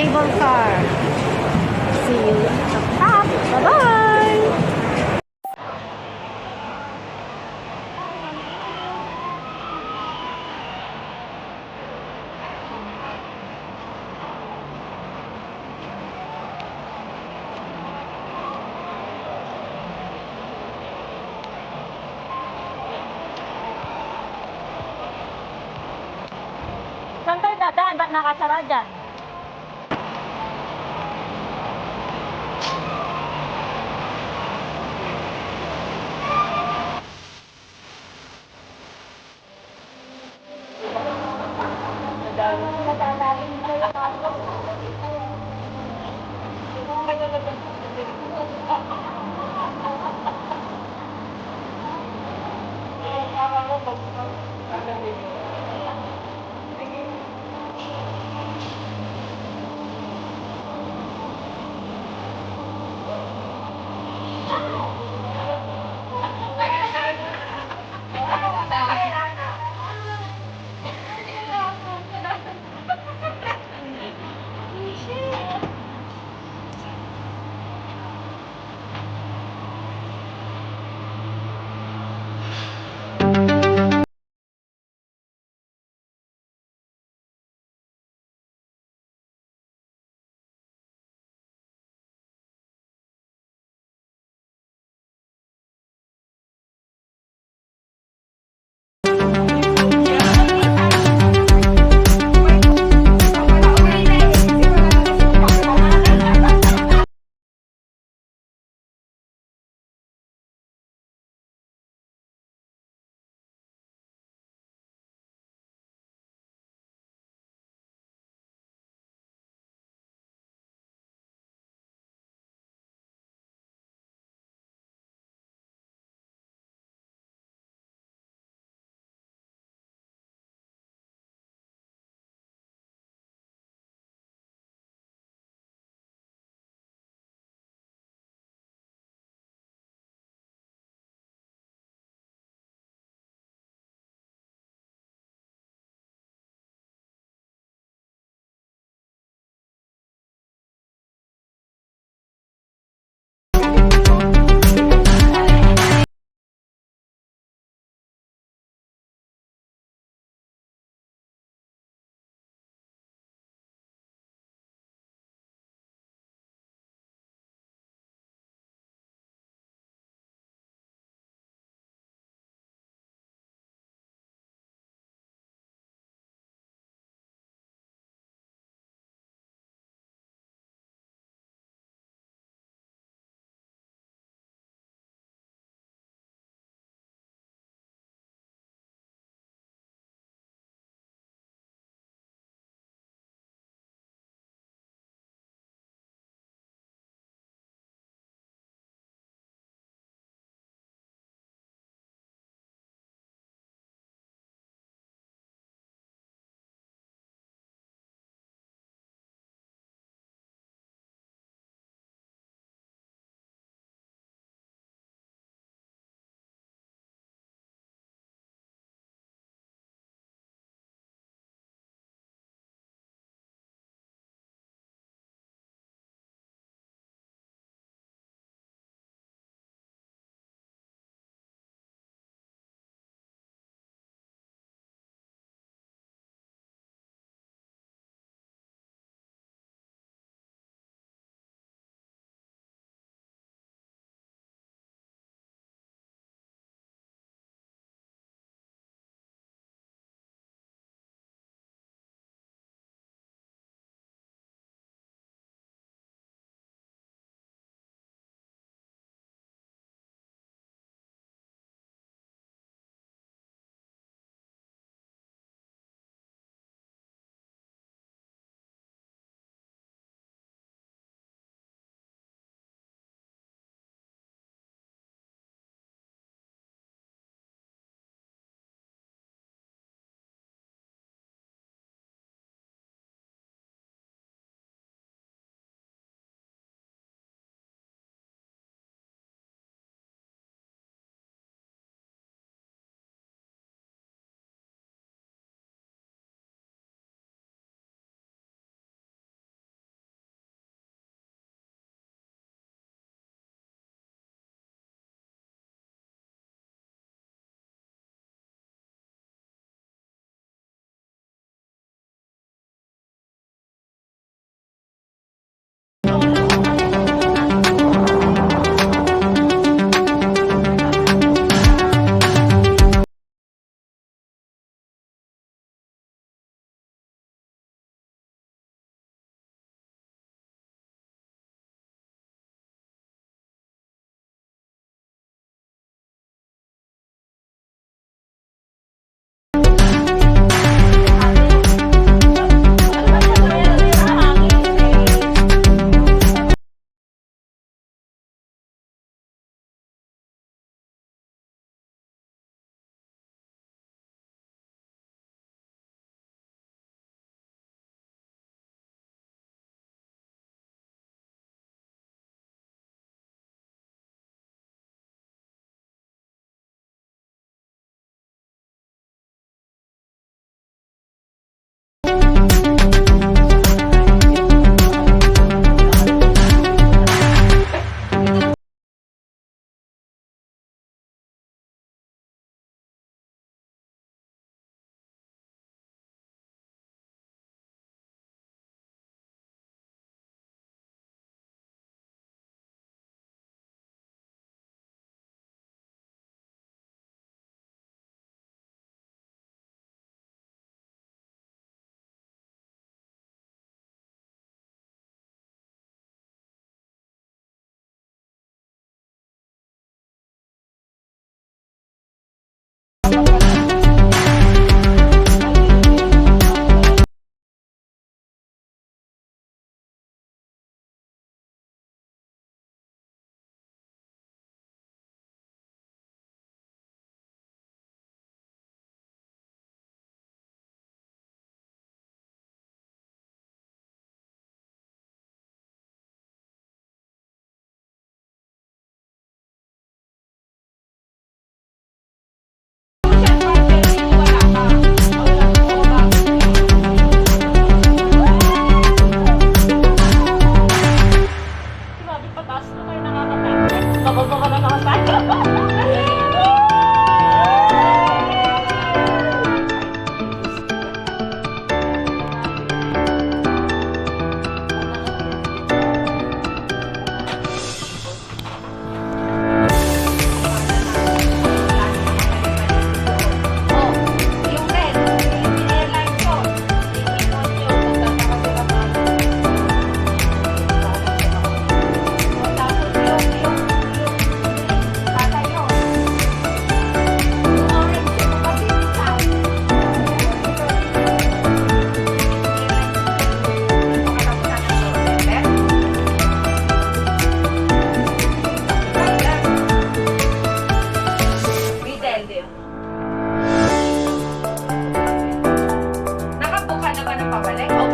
cable car. See you at the top. Bye-bye! Saan tayo dadaan? Ba't nakasara dyan?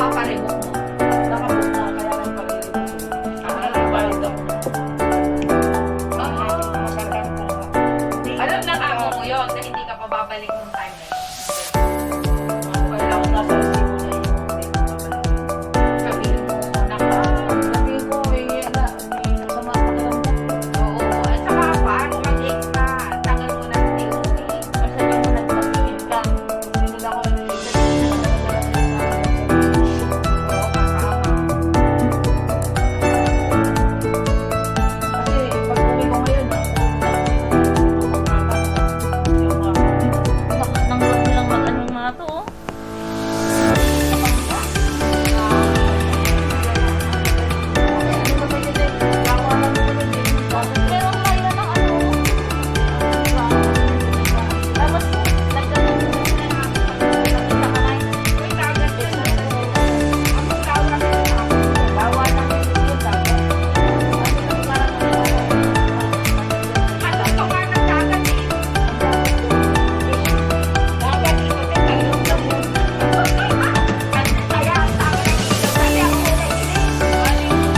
paparibok mo. Nakabuk na, kaya lang pag-ibig. Nagbayad ako. Alam ng amo mo yun na hindi ka pa babalik ng time na yun. Kailangan nasa resibo na yun. Sabihin mo, naka. Sabihin ko, may kasama sa pakiramdam. Oo, at saka paano mag-extra? Tagal mo na hindi uwi. Sabihin mo, nagpapigil ka. Hindi na ako nag-iisip. Oo, kasama. Kasi pag uwi ko ngayon, nang huwag nilang mag-ano yung mga to, oh. Pero kaya ng ano, tapos nagkaroon na nakita ka na Uy, dagat yun. Ang tawag na bawa ng yun dapat. Kasi parang At ang tawag ng dagat eh. Dagat ito din kayo lang yun. At kaya ang tawag ng ilaw kasi ako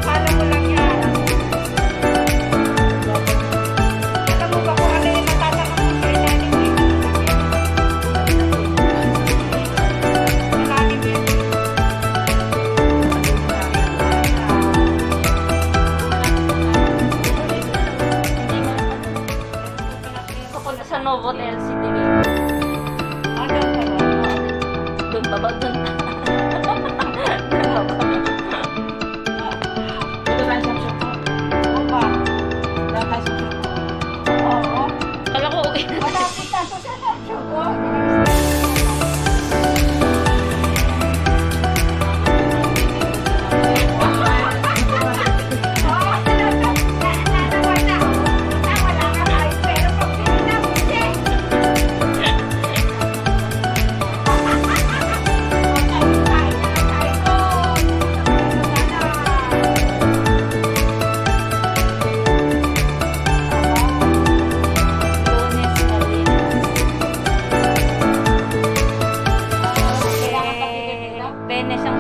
akala mo lang yan. Alam mo ba kung ano yung natatanong mo kay Nani Win? Nani Win. Papunta sa Novotel City. Ano ba ba? Doon pa ba? Doon pa. Dito tayo sa shop. Oo ba? Dito tayo sa shop. Oo. Kala ko okay na. Malapit na sa Choco. Lunes, Marines. Kailangan pag-ibig nila? Benes ang